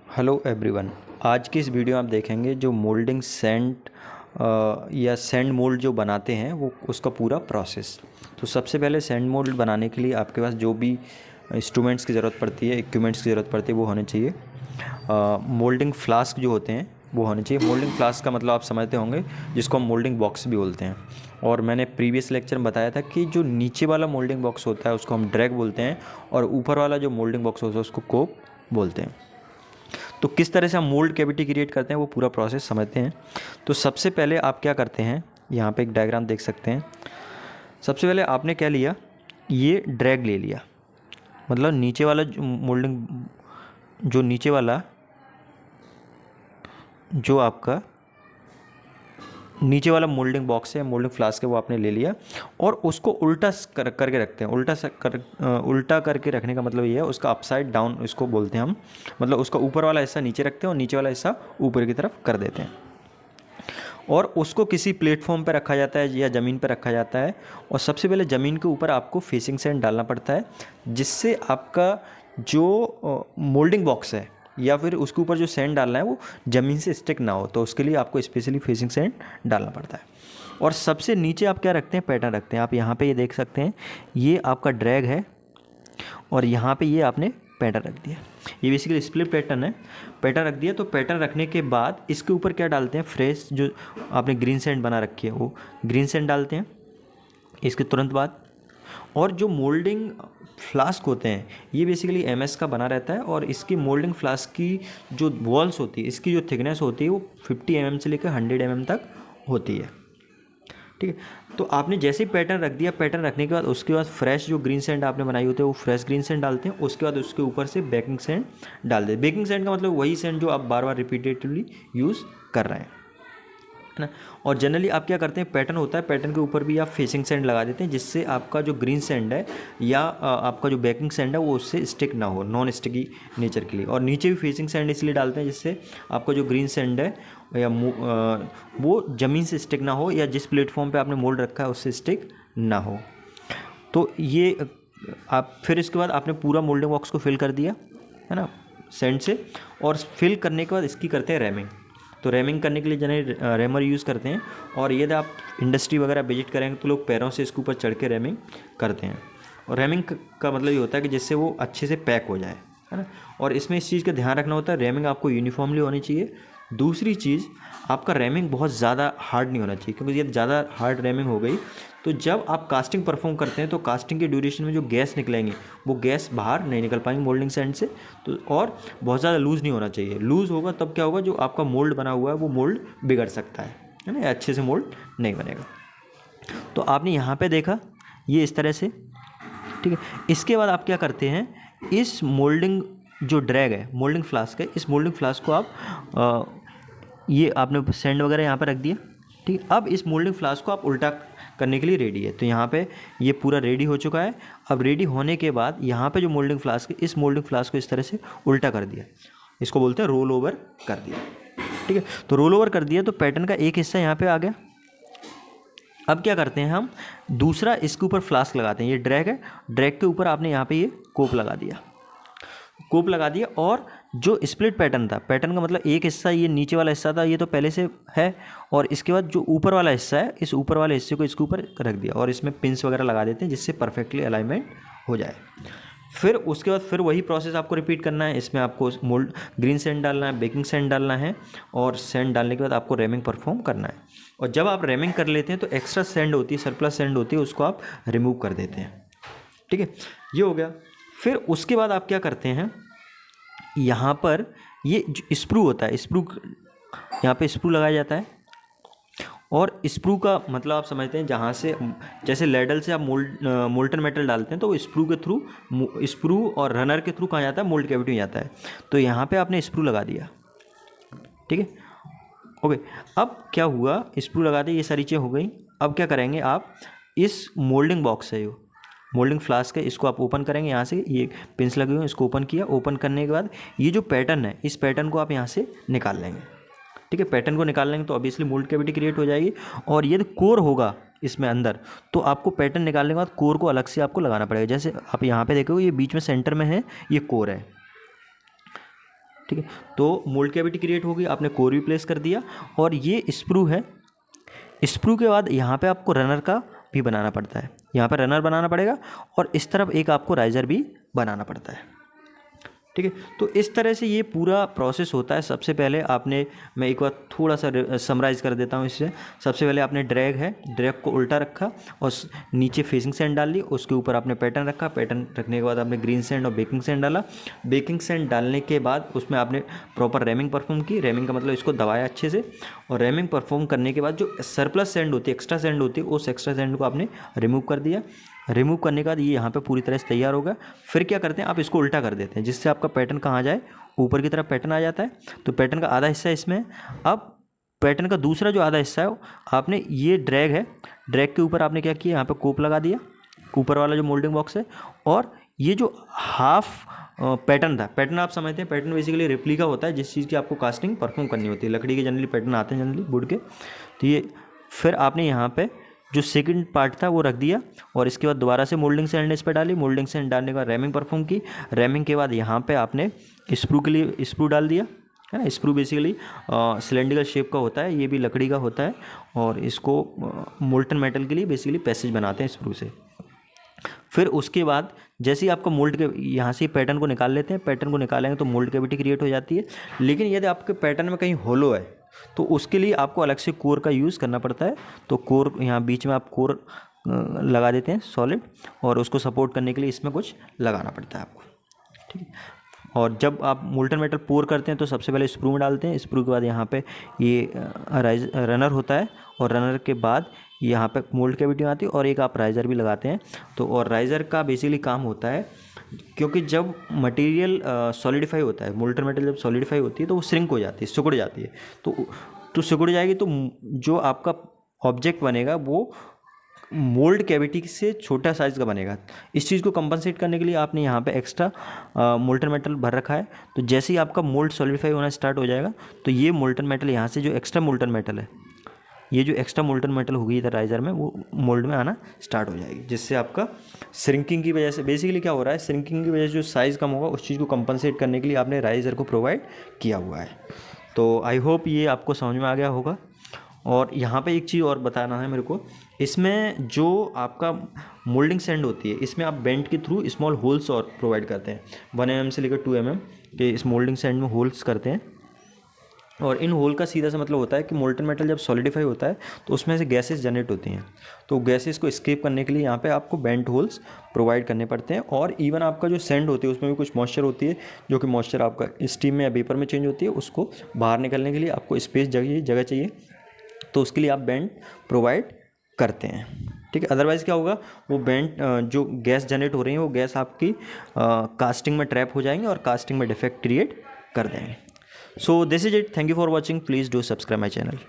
Hello everyone. आज की इस वीडियो में आप देखेंगे जो मोल्डिंग सेंट या सैंड मोल्ड जो बनाते हैं वो उसका पूरा प्रोसेस। तो सबसे पहले सैंड मोल्ड बनाने के लिए आपके पास जो भी इंस्ट्रूमेंट्स की ज़रूरत पड़ती है, इक्विपमेंट्स की ज़रूरत पड़ती है वो होने चाहिए। मोल्डिंग फ्लास्क जो होते हैं वो होने चाहिए। मोल्डिंग फ्लास्क का मतलब आप समझते होंगे, जिसको हम मोल्डिंग बॉक्स भी बोलते हैं। और मैंने प्रीवियस लेक्चर में बताया था कि जो नीचे वाला मोल्डिंग बॉक्स होता है उसको हम ड्रैग बोलते हैं, और ऊपर वाला जो मोल्डिंग बॉक्स होता है उसको कोप बोलते हैं। तो किस तरह से हम मोल्ड कैविटी क्रिएट करते हैं वो पूरा प्रोसेस समझते हैं। तो सबसे पहले आप क्या करते हैं, यहाँ पे एक डायग्राम देख सकते हैं। सबसे पहले आपने क्या लिया, ये ड्रैग ले लिया, मतलब नीचे वाला मोल्डिंग, जो नीचे वाला जो आपका नीचे वाला मोल्डिंग बॉक्स है, मोल्डिंग फ्लास्क है, वो आपने ले लिया और उसको उल्टा करके रखते हैं। उल्टा करके रखने का मतलब ये है, उसका अपसाइड डाउन इसको बोलते हैं हम, मतलब उसका ऊपर वाला हिस्सा नीचे रखते हैं और नीचे वाला हिस्सा ऊपर की तरफ कर देते हैं। और उसको किसी प्लेटफॉर्म पर रखा जाता है या ज़मीन पर रखा जाता है। और सबसे पहले ज़मीन के ऊपर आपको फेसिंग सैंड डालना पड़ता है, जिससे आपका जो मोल्डिंग बॉक्स है या फिर उसके ऊपर जो सैंड डालना है वो ज़मीन से स्टिक ना हो। तो उसके लिए आपको स्पेशली फेसिंग सैंड डालना पड़ता है। और सबसे नीचे आप क्या रखते हैं, पैटर्न रखते हैं। आप यहाँ पे ये देख सकते हैं, ये आपका ड्रैग है और यहाँ पे ये आपने पैटर्न रख दिया। ये बेसिकली स्प्लिट पैटर्न है, पैटर्न रख दिया। तो पैटर्न रखने के बाद इसके ऊपर क्या डालते हैं, फ्रेश जो आपने ग्रीन सैंड बना रखी है वो ग्रीन सैंड डालते हैं इसके तुरंत बाद। और जो मोल्डिंग फ्लास्क होते हैं ये बेसिकली एमएस का बना रहता है, और इसकी मोल्डिंग फ्लास्क की जो वॉल्स होती है, इसकी जो थिकनेस होती है वो 50 mm से लेकर 100 mm तक होती है। ठीक है, तो आपने जैसे ही पैटर्न रख दिया, पैटर्न रखने के बाद उसके बाद फ्रेश जो ग्रीन सैंड आपने बनाई होती है वो फ्रेश ग्रीन सैंड डालते हैं। उसके बाद उसके ऊपर से बेकिंग सैंड डाल देते। बेकिंग सैंड का मतलब वही सैंड जो आप बार बार रिपीटेटिवली यूज़ कर रहे हैं, है ना। और जनरली आप क्या करते हैं, पैटर्न होता है, पैटर्न के ऊपर भी आप फेसिंग सैंड लगा देते हैं, जिससे आपका जो ग्रीन सैंड है या आपका जो बेकिंग सैंड है वो उससे स्टिक ना हो, नॉन स्टिकी नेचर के लिए। और नीचे भी फेसिंग सैंड इसलिए डालते हैं जिससे आपका जो ग्रीन सैंड है या वो ज़मीन से स्टिक ना हो, या जिस प्लेटफॉर्म पे आपने मोल्ड रखा है उससे स्टिक ना हो। तो ये आप फिर इसके बाद आपने पूरा मोल्डिंग बॉक्स को फिल कर दिया, है ना, सैंड से। और फिल करने के बाद इसकी करते हैं रैमिंग। तो रैमिंग करने के लिए जनरली रैमर यूज़ करते हैं। और यदि आप इंडस्ट्री वगैरह विजिट करेंगे तो लोग पैरों से इसके ऊपर चढ़ के रैमिंग करते हैं। और रैमिंग का मतलब ये होता है कि जिससे वो अच्छे से पैक हो जाए, है ना। और इसमें इस चीज़ का ध्यान रखना होता है, रैमिंग आपको यूनिफॉर्मली होनी चाहिए। दूसरी चीज़, आपका रैमिंग बहुत ज़्यादा हार्ड नहीं होना चाहिए, क्योंकि ये ज़्यादा हार्ड रैमिंग हो गई तो जब आप कास्टिंग परफॉर्म करते हैं तो कास्टिंग के ड्यूरेशन में जो गैस निकलेंगे वो गैस बाहर नहीं निकल पाएंगे मोल्डिंग सैंड से। तो और बहुत ज़्यादा लूज़ नहीं होना चाहिए। लूज़ होगा तब क्या होगा, जो आपका मोल्ड बना हुआ है वो मोल्ड बिगड़ सकता है ना, अच्छे से मोल्ड नहीं बनेगा। तो आपने यहाँ पे देखा ये इस तरह से, ठीक है। इसके बाद आप क्या करते हैं, इस मोल्डिंग जो ड्रैग है, मोल्डिंग फ्लास्क है, इस मोल्डिंग फ्लास्क को आप ये आपने सैंड वगैरह यहाँ पर रख दिया, ठीक है। अब इस मोल्डिंग फ्लास्क को आप उल्टा करने के लिए रेडी है। तो यहाँ पे ये पूरा रेडी हो चुका है। अब रेडी होने के बाद यहाँ पे जो मोल्डिंग फ्लास्क है, इस मोल्डिंग फ्लास्क को इस तरह से उल्टा कर दिया, इसको बोलते हैं रोल ओवर कर दिया, ठीक है। तो रोल ओवर कर दिया तो पैटर्न का एक हिस्सा यहाँ पे आ गया। अब क्या करते हैं, हम दूसरा इसके ऊपर फ्लास्क लगाते हैं। ये ड्रैग है, ड्रैग के ऊपर आपने यहाँ पे ये कोप लगा दिया, कोप लगा दिया। और जो स्प्लिट पैटर्न था, पैटर्न का मतलब एक हिस्सा ये नीचे वाला हिस्सा था, ये तो पहले से है। और इसके बाद जो ऊपर वाला हिस्सा है, इस ऊपर वाले हिस्से को इसके ऊपर रख दिया और इसमें पिंस वगैरह लगा देते हैं जिससे परफेक्टली अलाइनमेंट हो जाए। फिर उसके बाद फिर वही प्रोसेस आपको रिपीट करना है। इसमें आपको मोल्ड ग्रीन सैंड डालना है, बेकिंग सैंड डालना है, और सैंड डालने के बाद आपको रैमिंग परफॉर्म करना है। और जब आप रैमिंग कर लेते हैं तो एक्स्ट्रा सैंड होती है, सरप्लस सैंड होती है, उसको आप रिमूव कर देते हैं, ठीक है। ये हो गया। फिर उसके बाद आप क्या करते हैं, यहाँ पर ये जो स्प्रू होता है, स्प्रू यहाँ पे स्प्रू लगाया जाता है। और स्प्रू का मतलब आप समझते हैं, जहाँ से जैसे लेडल से आप मोल्टन मेटल डालते हैं तो वो स्प्रू के थ्रू, स्प्रू और रनर के थ्रू कहाँ जाता है, मोल्ड कैविटी में जाता है। तो यहाँ पे आपने स्प्रू लगा दिया, ठीक है, ओके। अब क्या हुआ, स्प्रू लगा दिया, ये सारी चीज़ें हो गई। अब क्या करेंगे आप, इस मोल्डिंग बॉक्स है, मोल्डिंग फ्लास्क है, इसको आप ओपन करेंगे। यहाँ से ये पिंस लगे हुए हैं, इसको ओपन किया। ओपन करने के बाद ये जो पैटर्न है, इस पैटर्न को आप यहाँ से निकाल लेंगे, ठीक है। पैटर्न को निकाल लेंगे तो ऑब्वियसली मोल्ड कैविटी क्रिएट हो जाएगी। और यदि कोर होगा इसमें अंदर, तो आपको पैटर्न निकालने के बाद कोर को अलग से आपको लगाना पड़ेगा। जैसे आप यहाँ पे देखोगे ये बीच में सेंटर में है, ये कोर है, ठीक है। तो मोल्ड कैविटी क्रिएट होगी, आपने कोर भी प्लेस कर दिया और ये स्प्रू है। स्प्रू के बाद यहाँ पे आपको रनर का भी बनाना पड़ता है, यहाँ पे रनर बनाना पड़ेगा और इस तरफ एक आपको राइजर भी बनाना पड़ता है, ठीक है। तो इस तरह से ये पूरा प्रोसेस होता है। सबसे पहले आपने, मैं एक बार थोड़ा सा समराइज़ कर देता हूँ इससे। सबसे पहले आपने ड्रैग है, ड्रैग को उल्टा रखा और नीचे फेसिंग सैंड डाल ली, उसके ऊपर आपने पैटर्न रखा, पैटर्न रखने के बाद आपने ग्रीन सैंड और बेकिंग सैंड डाला। बेकिंग सैंड डालने के बाद उसमें आपने प्रॉपर रैमिंग परफॉर्म की। रैमिंग का मतलब इसको दबाया अच्छे से, और रैमिंग परफॉर्म करने के बाद जो सरप्लस सैंड होती है, एक्स्ट्रा सैंड होती है, उस एक्स्ट्रा सैंड को आपने रिमूव कर दिया। रिमूव करने के बाद ये यहाँ पे पूरी तरह से तैयार होगा। फिर क्या करते हैं, आप इसको उल्टा कर देते हैं, जिससे आपका पैटर्न कहाँ जाए, ऊपर की तरफ पैटर्न आ जाता है। तो पैटर्न का आधा हिस्सा इसमें है। अब पैटर्न का दूसरा जो आधा हिस्सा है, आपने ये ड्रैग है, ड्रैग के ऊपर आपने क्या किया, यहाँ पे कोप लगा दिया, ऊपर वाला जो मोल्डिंग बॉक्स है। और ये जो हाफ पैटर्न था, पैटर्न आप समझते हैं, पैटर्न बेसिकली रेप्लिका होता है जिस चीज़ की आपको कास्टिंग परफॉर्म करनी होती है। लकड़ी के जनरली पैटर्न आते हैं जनरली वुड के। तो ये फिर आपने यहाँ पे जो सेकंड पार्ट था वो रख दिया और इसके बाद दोबारा से मोल्डिंग सैंड इस पर डाली। मोल्डिंग सैंड डालने के बाद रैमिंग परफॉर्म की। रैमिंग के बाद यहाँ पे आपने स्प्रू के लिए स्प्रू डाल दिया, है ना। स्प्रू बेसिकली सिलेंड्रिकल शेप का होता है, ये भी लकड़ी का होता है और इसको मोल्टन मेटल के लिए बेसिकली पैसेज बनाते हैं स्प्रू से। फिर उसके बाद जैसे ही आपका मोल्ड के यहाँ से पैटर्न को निकाल लेते हैं, पैटर्न को निकालेंगे तो मोल्ड कैविटी क्रिएट हो जाती है। लेकिन यदि आपके पैटर्न में कहीं होलो है तो उसके लिए आपको अलग से कोर का यूज़ करना पड़ता है। तो कोर यहाँ बीच में आप कोर लगा देते हैं सॉलिड, और उसको सपोर्ट करने के लिए इसमें कुछ लगाना पड़ता है आपको, ठीक है। और जब आप मोल्टन मेटल पोर करते हैं तो सबसे पहले स्प्रू में डालते हैं। स्प्रू के बाद यहाँ पे ये रनर होता है और रनर के बाद यहाँ पे मोल्ड कैविटी आती है और एक आप राइज़र भी लगाते हैं। तो और राइज़र का बेसिकली काम होता है, क्योंकि जब मटेरियल सॉलिडिफाई होता है, मोल्टन मेटल जब सॉलिडिफाई होती है तो वो श्रिंक हो जाती है, सिकुड़ जाती है। तो सिकुड़ जाएगी तो जो आपका ऑब्जेक्ट बनेगा वो मोल्ड कैविटी से छोटा साइज़ का बनेगा। इस चीज़ को कंपनसेट करने के लिए आपने यहाँ पे एक्स्ट्रा मोल्टन मेटल भर रखा है। तो जैसे ही आपका मोल्ड सॉलिडिफाई होना स्टार्ट हो जाएगा तो ये मोल्टन मेटल यहाँ से जो एक्स्ट्रा मोल्टन मेटल है, ये जो एक्स्ट्रा मोल्टन मेटल होगी इधर राइज़र में, वो मोल्ड में आना स्टार्ट हो जाएगी, जिससे आपका श्रिंकिंग की वजह से बेसिकली क्या हो रहा है, श्रिंकिंग की वजह से जो साइज़ कम होगा उस चीज़ को कंपनसेट करने के लिए आपने राइज़र को प्रोवाइड किया हुआ है। तो आई होप ये आपको समझ में आ गया होगा। और यहाँ पे एक चीज़ और बताना है मेरे को, इसमें जो आपका मोल्डिंग सैंड होती है इसमें आप बेंट के थ्रू स्मॉल होल्स और प्रोवाइड करते हैं, 1 mm से लेकर 2 mm के इस मोल्डिंग सैंड में होल्स करते हैं। और इन होल का सीधा सा मतलब होता है कि मोल्टन मेटल जब सॉलिडिफाई होता है तो उसमें से गैसेस जनरेट होती हैं। तो गैसेस को एस्केप करने के लिए यहाँ पे आपको बेंट होल्स प्रोवाइड करने पड़ते हैं। और इवन आपका जो सैंड होती है उसमें भी कुछ मॉइस्चर होती है, जो कि मॉइस्चर आपका स्टीम में या वेपर में चेंज होती है, उसको बाहर निकलने के लिए आपको स्पेस जगह चाहिए, तो उसके लिए आप बेंट प्रोवाइड करते हैं, ठीक है। अदरवाइज़ क्या होगा, वो बेंट जो गैस जनरेट हो रही है वो गैस आपकी कास्टिंग में ट्रैप हो जाएंगे और कास्टिंग में डिफेक्ट क्रिएट कर देंगे। So this is it. Thank you for watching. Please do subscribe my channel.